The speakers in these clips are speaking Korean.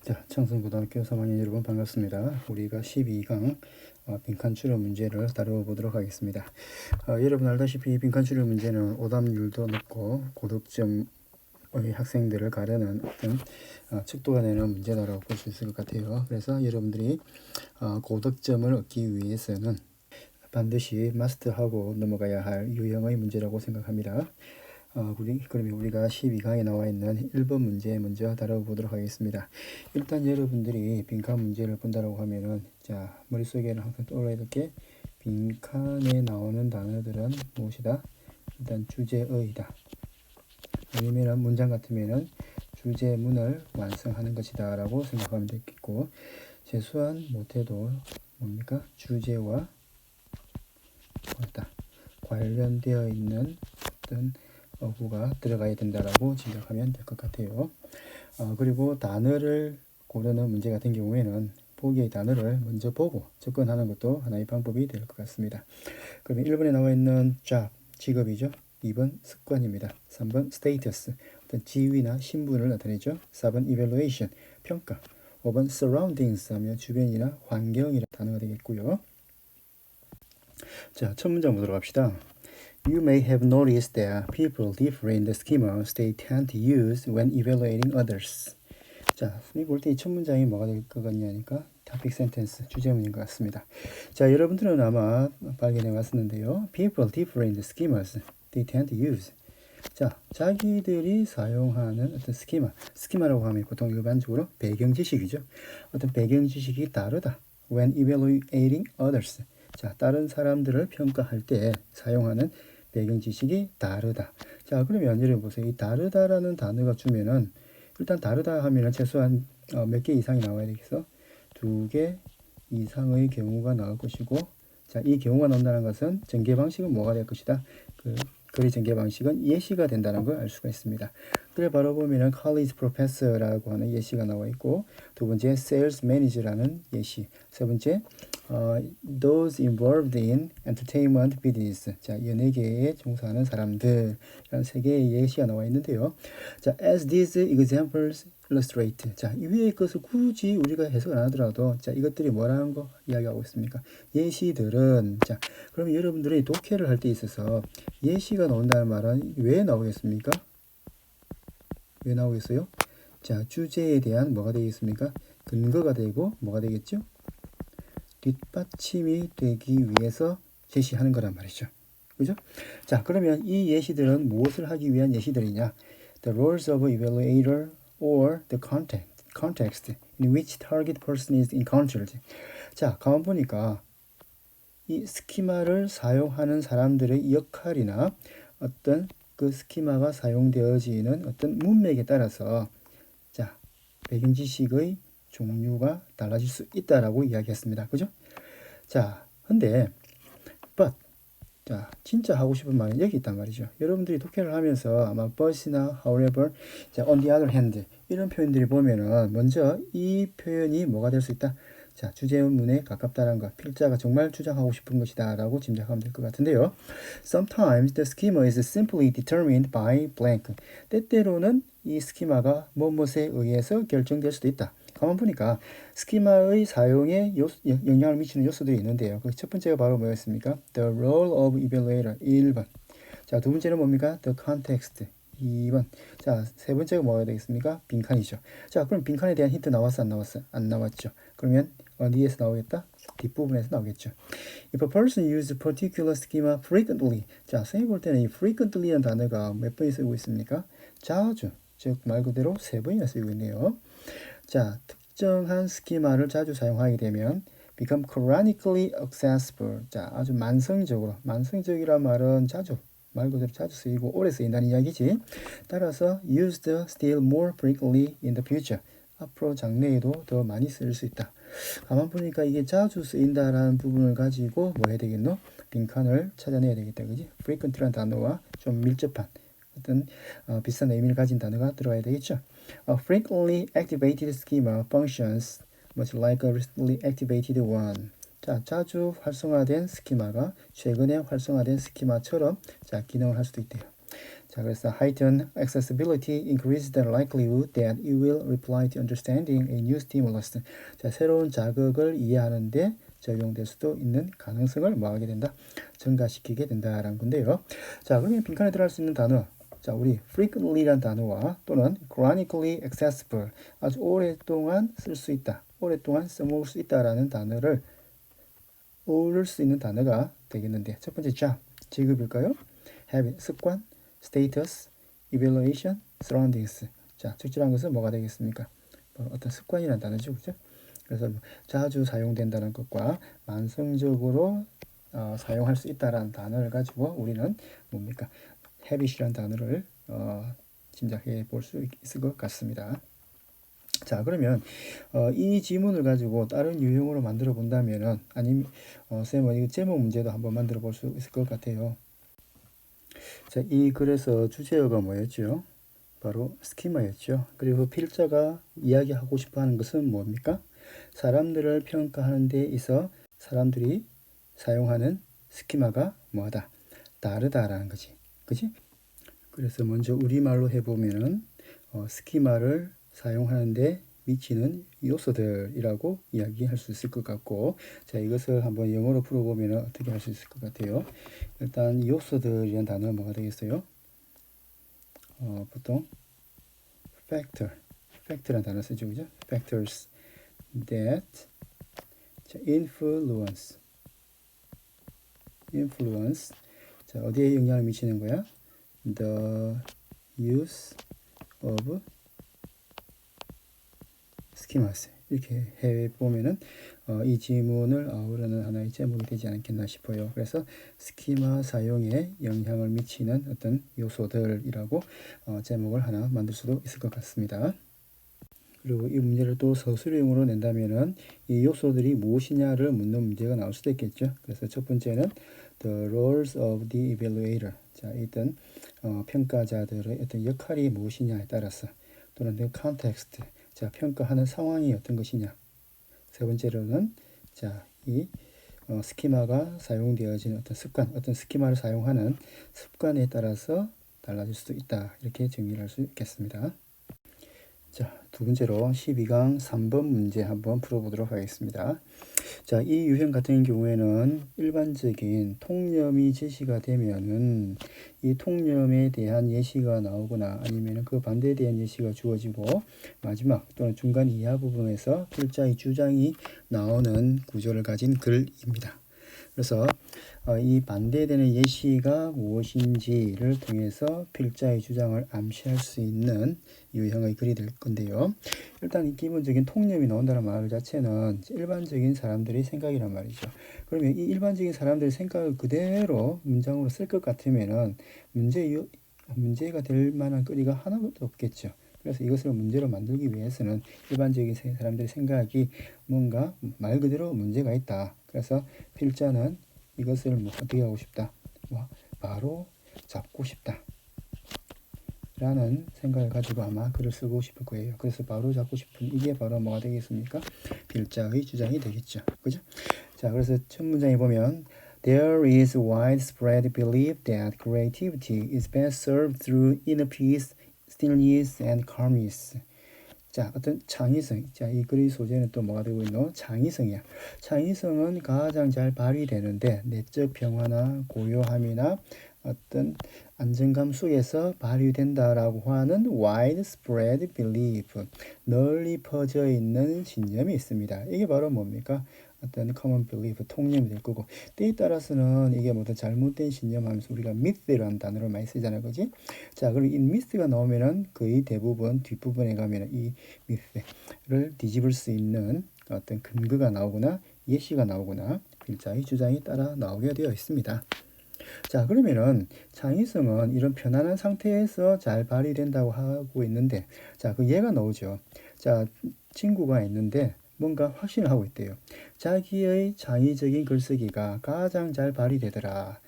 자, 청송고등학교 3학년 여러분 반갑습니다. 우리가 12강 빈칸 출력 문제를 다뤄보도록 하겠습니다. 여러분 알다시피 빈칸 출력 문제는 오답률도 높고 고득점의 학생들을 가르는 어떤 척도가 되는 문제다라고 볼 수 있을 것 같아요. 그래서 여러분들이 고득점을 얻기 위해서는 반드시 마스터하고 넘어가야 할 유형의 문제라고 생각합니다. 그러면 우리가 12강에 나와 있는 1번 문제 먼저 다뤄보도록 하겠습니다. 일단 여러분들이 빈칸 문제를 본다고 하면은, 자, 머릿속에는 항상 떠올라야 될 게, 빈칸에 나오는 단어들은 무엇이다? 일단 주제어이다. 아니면 문장 같으면은 주제문을 완성하는 것이다 라고 생각하면 되겠고, 최소한 못해도 뭡니까? 주제와 관련되어 있는 어떤 어구가 들어가야 된다라고 짐작하면 될 것 같아요. 그리고 단어를 고르는 문제 같은 경우에는 보기의 단어를 먼저 보고 접근하는 것도 하나의 방법이 될 것 같습니다. 그러면 1번에 나와 있는 job, 직업이죠. 2번 습관입니다. 3번 status, 어떤 지위나 신분을 나타내죠. 4번 evaluation, 평가. 5번 surroundings 하면 주변이나 환경이라는 단어가 되겠고요. 자, 첫 문장 보도록 합시다. You may have noticed that people differ in the schemas they tend to use when evaluating others. 자, 우리 볼 때 이 첫 문장이 뭐가 될 것 같냐니까 topic sentence, 주제문인 것 같습니다. 자, 여러분들은 아마 발견해 왔었는데요. People differ in the schemas they tend to use. 자, 자기들이 사용하는 어떤 스키마라고 하면 보통 일반적으로 배경 지식이죠. 어떤 배경 지식이 다르다. When evaluating others. 자, 다른 사람들을 평가할 때 사용하는 배경 지식이 다르다. 자, 그러면 여러분 보세요. 이 다르다라는 단어가 주면은 일단 다르다 하면은 최소한 몇 개 이상이 나와야 되겠어? 2개 이상의 경우가 나올 것이고, 자, 이 경우가 나온다는 것은 전개 방식은 뭐가 될 것이다? 거리 전개 방식은 예시가 된다는 걸 알 수가 있습니다. 그래 바로 보면은 college professor라고 하는 예시가 나와 있고, 두 번째 sales manager라는 예시, 세 번째 those involved in entertainment business, 자, 연예계에 종사하는 사람들, 이런 세 개의 예시가 나와 있는데요. 자, as these examples illustrate, 자, 이 위의 것을 굳이 우리가 해석을 안 하더라도, 자, 이것들이 뭐라는 거 이야기하고 있습니까? 예시들은, 자, 그러면 여러분들이 독해를 할 때 있어서 예시가 나온다는 말은 왜 나오겠습니까? 왜 나오겠어요? 자, 주제에 대한 뭐가 되겠습니까? 근거가 되고 뭐가 되겠죠? 뒷받침이 되기 위해서 제시하는 거란 말이죠. 그죠? 자, 그러면 이 예시들은 무엇을 하기 위한 예시들이냐? The roles of evaluator or the context in which target person is encountered. 자, 가만 보니까 이 스키마를 사용하는 사람들의 역할이나 어떤 그 스키마가 사용되어지는 어떤 문맥에 따라서, 자, 배경 지식의 종류가 달라질 수 있다라고 이야기했습니다. 그죠? 자, 근데 but, 자, 진짜 하고 싶은 말은 여기 있단 말이죠. 여러분들이 독해를 하면서 아마 but이나 however, 자, on the other hand 이런 표현들이 보면은 먼저 이 표현이 뭐가 될 수 있다? 자, 주제문에 가깝다는 것, 필자가 정말 주장하고 싶은 것이다 라고 짐작하면 될 것 같은데요. Sometimes the schema is simply determined by blank. 때때로는 이 스키마가 무엇에 의해서 결정될 수도 있다. 가만 보니까 스키마의 사용에 영향을 미치는 요소들이 있는데요. 그 첫 번째가 바로 뭐였습니까? The role of evaluator 1번. 자, 두 번째는 뭡니까? The context 2번. 자, 세 번째가 뭐가 되겠습니까? 빈칸이죠. 자, 그럼 빈칸에 대한 힌트 나왔어? 안 나왔어? 안 나왔죠. 그러면 어디에서 나오겠다? 뒷부분에서 나오겠죠. If a person uses particular schema frequently. 자, 선생님 볼 때는 이 frequently라는 단어가 몇 번이 쓰고 있습니까? 자주. 즉, 말 그대로 3번이나 쓰고 있네요. 자, 특정한 스키마를 자주 사용하게 되면 become chronically accessible. 자, 아주 만성적으로, 만성적이란 말은 자주, 말 그대로 자주 쓰이고 오래 쓰인다는 이야기지. 따라서 used still more frequently in the future. 앞으로 장래에도 더 많이 쓸 수 있다. 가만 보니까 이게 자주 쓰인다라는 부분을 가지고 뭐 해야 되겠노? 빈칸을 찾아내야 되겠다. 그지? frequent라는 단어와 좀 밀접한 어떤 비슷한 의미를 가진 단어가 들어가야 되겠죠. A frequently activated schema functions much like a recently activated one. 자, 자주 활성화된 스키마가 최근에 활성화된 스키마처럼 자, 기능을 할 수도 있대요. 자, 그래서 heightened accessibility increases the likelihood that you will reply to understanding a new stimulus. 자, 새로운 자극을 이해하는데 적용될 수도 있는 가능성을 뭐하게 된다? 증가시키게 된다라는 건데요. 자, 그러면 빈칸에 들어갈 수 있는 단어. 자, 우리 frequently란 단어와 또는 chronically accessible, 아주 오랫동안 쓸 수 있다, 오랫동안 써먹을 수 있다라는 단어를 어울릴 수 있는 단어가 되겠는데, 첫 번째 job, 직업일까요? habit, 습관, status, evaluation, surroundings. 자, 적절한 것은 뭐가 되겠습니까? 바로 어떤 습관이라는 단어죠, 그죠? 그래서 자주 사용된다는 것과 만성적으로 사용할 수 있다라는 단어를 가지고 우리는 뭡니까? habit이라는 단어를 짐작해 볼 수 있을 것 같습니다. 자, 그러면 이 지문을 가지고 다른 유형으로 만들어 본다면은, 아니면 쌤은 이 제목 문제도 한번 만들어 볼 수 있을 것 같아요. 자, 이 글에서 주제어가 뭐였죠? 바로 스키마였죠. 그리고 필자가 이야기하고 싶어 하는 것은 뭡니까? 사람들을 평가하는 데 있어 사람들이 사용하는 스키마가 뭐하다? 다르다라는 거지. 그지? 그래서 먼저 우리말로 해보면은 스키마를 사용하는데 미치는 요소들이라고 이야기할 수 있을 것 같고, 자, 이것을 한번 영어로 풀어보면 어떻게 할 수 있을 것 같아요? 일단 요소들이라는 단어는 뭐가 되겠어요? 보통 factor라는 단어 쓰죠, 그죠? factors that, 자, influence. 자, 어디에 영향을 미치는 거야? The use of schemas. 이렇게 해보면은 이 지문을 아우르는 하나의 제목이 되지 않겠나 싶어요. 그래서 스키마 사용에 영향을 미치는 어떤 요소들이라고 제목을 하나 만들 수도 있을 것 같습니다. 그리고 이 문제를 또 서술형으로 낸다면은 이 요소들이 무엇이냐를 묻는 문제가 나올 수도 있겠죠. 그래서 첫 번째는 the roles of the evaluator. 자, 일단 평가자들의 어떤 역할이 무엇이냐에 따라서, 또는 the context. 자, 평가하는 상황이 어떤 것이냐. 세 번째로는 자, 이 스키마가 사용되어지는 어떤 습관, 어떤 스키마를 사용하는 습관에 따라서 달라질 수도 있다. 이렇게 정리를 할 수 있겠습니다. 자, 두 번째로 12강 3번 문제 한번 풀어보도록 하겠습니다. 자, 이 유형 같은 경우에는 일반적인 통념이 제시가 되면은 이 통념에 대한 예시가 나오거나 아니면 그 반대에 대한 예시가 주어지고 마지막 또는 중간 이하 부분에서 필자의 주장이 나오는 구조를 가진 글입니다. 그래서 이 반대되는 예시가 무엇인지를 통해서 필자의 주장을 암시할 수 있는 유형의 글이 될 건데요. 일단 이 기본적인 통념이 나온다는 말 자체는 일반적인 사람들의 생각이란 말이죠. 그러면 이 일반적인 사람들의 생각을 그대로 문장으로 쓸 것 같으면은 문제가 될 만한 거리가 하나도 없겠죠. 그래서 이것을 문제로 만들기 위해서는 일반적인 사람들의 생각이 뭔가 말 그대로 문제가 있다. 그래서 필자는 이것을 어떻게 하고 싶다? 바로 잡고 싶다. 라는 생각을 가지고 아마 글을 쓰고 싶을 거예요. 그래서 바로 잡고 싶은 이게 바로 뭐가 되겠습니까? 필자의 주장이 되겠죠. 그죠? 자, 그래서 첫 문장에 보면 There is widespread belief that creativity is best served through inner peace, stillness, and calmness. 자, 어떤 창의성. 자, 이 글의 소재는 또 뭐가 되고 있노? 창의성이야. 창의성은 가장 잘 발휘되는데 내적 평화나 고요함이나 어떤 안정감 속에서 발휘된다라고 하는 widespread belief, 널리 퍼져 있는 신념이 있습니다. 이게 바로 뭡니까? 어떤 common belief, 통념이 될 거고, 때에 따라서는 이게 뭐든 잘못된 신념 하면서 우리가 myth라는 단어를 많이 쓰잖아요. 그지? 자, 그럼 이 myth가 나오면은 거의 대부분 뒷부분에 가면은 이 myth를 뒤집을 수 있는 어떤 근거가 나오거나 예시가 나오거나 필자의 주장이 따라 나오게 되어 있습니다. 자, 그러면은 창의성은 이런 편안한 상태에서 잘 발휘된다고 하고 있는데, 자, 그 예가 나오죠. 자, 친구가 있는데 뭔가 확신을 하고 있대요. 자기의 창의적인 글쓰기가 가장 잘 발휘되더라.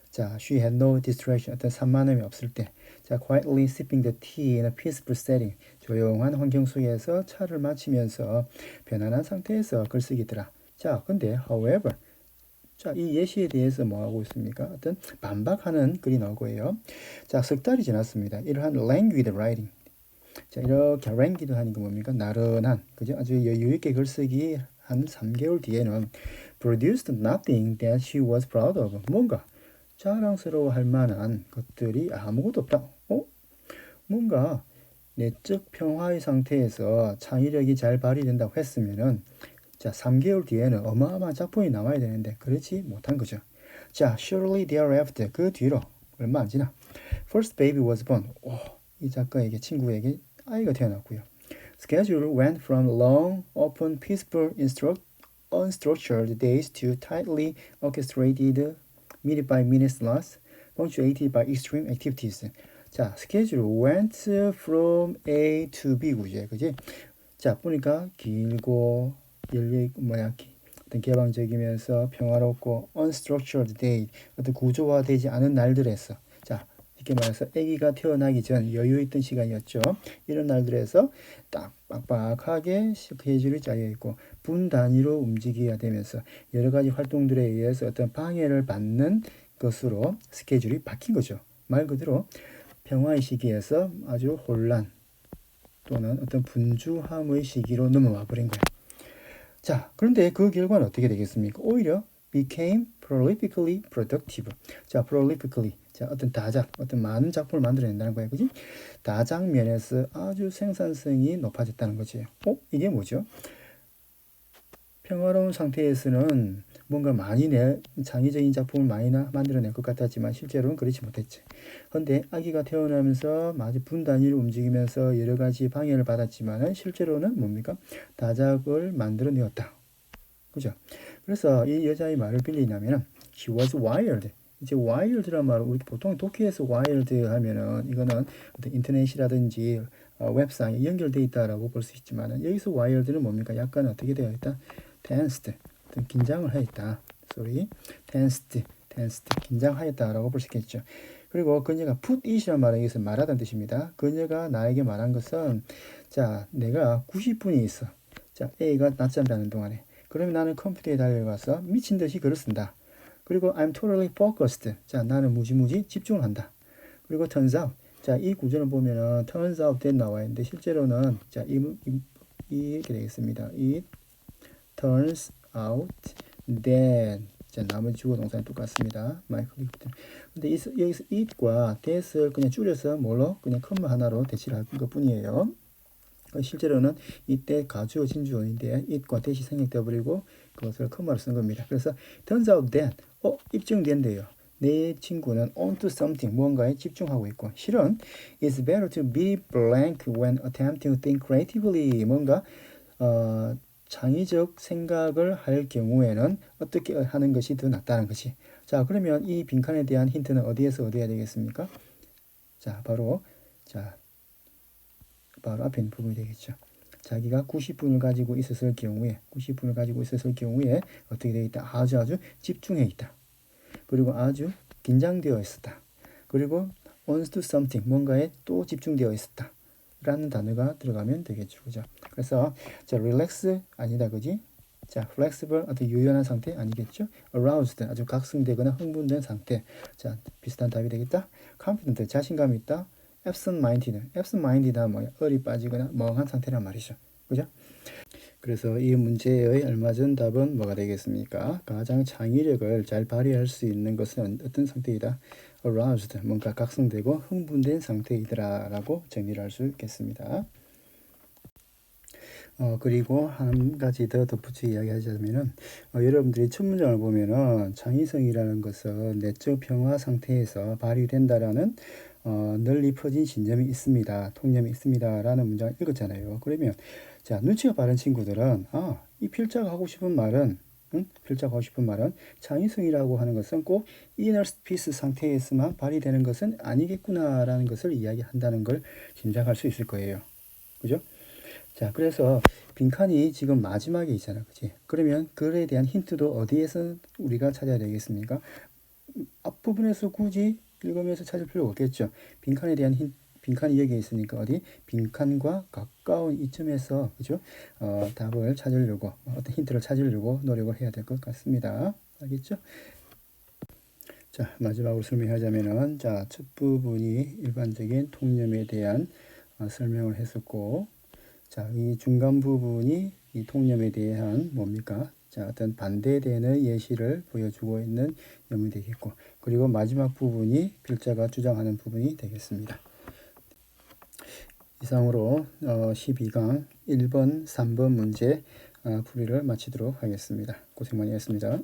자, she had no distraction. 어떤 산만함이 없을 때. 자, quietly sipping the tea in a peaceful setting. 조용한 환경 속에서 차를 마시면서 편안한 상태에서 글쓰기더라. 자, 근데 however, 자, 이 예시에 대해서 뭐 하고 있습니까? 어떤 반박하는 글이 나오고요. 자, 석 달이 지났습니다. 이러한 languid writing. 자, 이렇게 languid 하는 게 뭡니까? 나른한, 그죠? 아주 여유 있게 글쓰기 한 3개월 뒤에는 produced nothing that she was proud of. 뭔가 자랑스러워 할 만한 것들이 아무것도 없다. 뭔가 내적 평화의 상태에서 창의력이 잘 발휘된다고 했으면은 자, 3개월 뒤에는 어마어마한 작품이 나와야 되는데 그렇지 못한 거죠. 자, shortly thereafter 그 뒤로 얼마 안 지나 first baby was born. 이 작가에게 친구에게 아이가 태어났고요. Schedule went from long, open, peaceful, unstructured days to tightly orchestrated minute-by-minute slots, punctuated by extreme activities. 자, schedule went from A to B 구제, 그지? 자, 보니까 길고 어떤 개방적이면서 평화롭고 unstructured day, 어떤 구조화되지 않은 날들에서 자, 이렇게 말해서 아기가 태어나기 전 여유 있던 시간이었죠. 이런 날들에서 딱 빡빡하게 스케줄이 짜여 있고 분 단위로 움직여야 되면서 여러 가지 활동들에 의해서 어떤 방해를 받는 것으로 스케줄이 바뀐 거죠. 말 그대로 평화의 시기에서 아주 혼란 또는 어떤 분주함의 시기로 넘어와 버린 거예요. 자, 그런데 그 결과는 어떻게 되겠습니까? 오히려 became prolifically productive. 자, prolifically. 자, 어떤 다작, 어떤 많은 작품을 만들어낸다는 거예요. 그지? 다작 면에서 아주 생산성이 높아졌다는 거지. 이게 뭐죠? 평화로운 상태에서는 뭔가 많이 창의적인 작품을 많이 만들어낼 것 같았지만 실제로는 그렇지 못했지. 그런데 아기가 태어나면서 아주 분 단위로 움직이면서 여러 가지 방해를 받았지만 실제로는 뭡니까? 다작을 만들어내었다. 그죠? 그래서 이 여자의 말을 빌리냐면은 she was wild. 이제 wild란 말을 우리 보통 독해에서 wild 하면은 이거는 어떤 인터넷이라든지 웹상에 연결되어 있다라고 볼 수 있지만은 여기서 wild는 뭡니까? 약간 어떻게 되어 있다? tensed. 어떤 긴장을 하였다. tensed 긴장하였다라고 볼 수 있겠죠. 그리고 그녀가 put it이라는 말은 여기서 말하다는 뜻입니다. 그녀가 나에게 말한 것은 자, 내가 90분이 있어. 자, A가 낮잠 자는 동안에. 그러면 나는 컴퓨터에 달려가서 미친 듯이 글을 쓴다. 그리고 I'm totally focused. 자, 나는 무지무지 집중을 한다. 그리고 turns out. 자, 이 구조를 보면은 turns out that 나와 있는데 실제로는 자, 이렇게 되겠습니다. It turns out that. 자, 나머지 주어 동사는 똑같습니다. 마이클 리프트. 근데 여기서 it과 that을 그냥 줄여서 뭘로? 그냥 컴마 하나로 대치를 할 것뿐이에요. 실제로는 이때 가주어 진주어인데 it과 that이 생략되어 버리고 그것을 컴마로 쓴 겁니다. 그래서 turns out that 입증된대요. 내 친구는 onto something 뭔가에 집중하고 있고 실은 it's better to be blank when attempting to think creatively 뭔가 창의적 생각을 할 경우에는 어떻게 하는 것이 더 낫다는 것이. 자, 그러면 이 빈칸에 대한 힌트는 어디에서 얻어야 되겠습니까? 자, 바로 앞에 있는 부분이 되겠죠. 자기가 90분을 가지고 있었을 경우에 어떻게 되어 있다? 아주 집중해 있다. 그리고 아주 긴장되어 있었다. 그리고 wants to something 뭔가에 또 집중되어 있었다. 라는 단어가 들어가면 되겠죠. 그죠? 그래서 자, relax 아니다. 그지? 자, flexible 아주 유연한 상태 아니겠죠? aroused 아주 각성되거나 흥분된 상태. 자, 비슷한 답이 되겠다. confident 자신감이 있다. absent-minded 뭐야? 얼이 빠지거나 멍한 상태란 말이죠. 그죠? 그래서 이 문제의 얼마 전 답은 뭐가 되겠습니까? 가장 창의력을 잘 발휘할 수 있는 것은 어떤 상태이다? aroused, 뭔가 각성되고 흥분된 상태이더라 라고 정리를 할 수 있겠습니다. 그리고 한 가지 더 덧붙여 이야기하자면은 여러분들이 첫 문장을 보면은 창의성이라는 것은 내적 평화 상태에서 발휘된다라는 널리 퍼진 신념이 있습니다. 통념이 있습니다. 라는 문장을 읽었잖아요. 그러면 자, 눈치가 빠른 친구들은 이 필자가 하고 싶은 말은 창의성이라고 하는 것은 꼭 inner peace 상태에서만 발휘되는 것은 아니겠구나라는 것을 이야기한다는 걸 짐작할 수 있을 거예요. 그죠? 자, 그래서 빈칸이 지금 마지막에 있잖아. 그치? 그러면 글에 대한 힌트도 어디에서 우리가 찾아야 되겠습니까? 앞부분에서 굳이 읽으면서 찾을 필요가 없겠죠. 빈칸에 대한 빈칸이 여기 있으니까 어디? 빈칸과 가까운 이쯤에서 그죠? 답을 찾으려고 어떤 힌트를 찾으려고 노력을 해야 될 것 같습니다. 알겠죠? 자, 마지막으로 설명하자면은, 자, 첫 부분이 일반적인 통념에 대한 설명을 했었고, 자, 이 중간 부분이 이 통념에 대한 뭡니까? 자, 어떤 반대되는 예시를 보여주고 있는 내용이 되겠고, 그리고 마지막 부분이 필자가 주장하는 부분이 되겠습니다. 이상으로 12강 1번, 3번 문제 풀이를 마치도록 하겠습니다. 고생 많이 했습니다.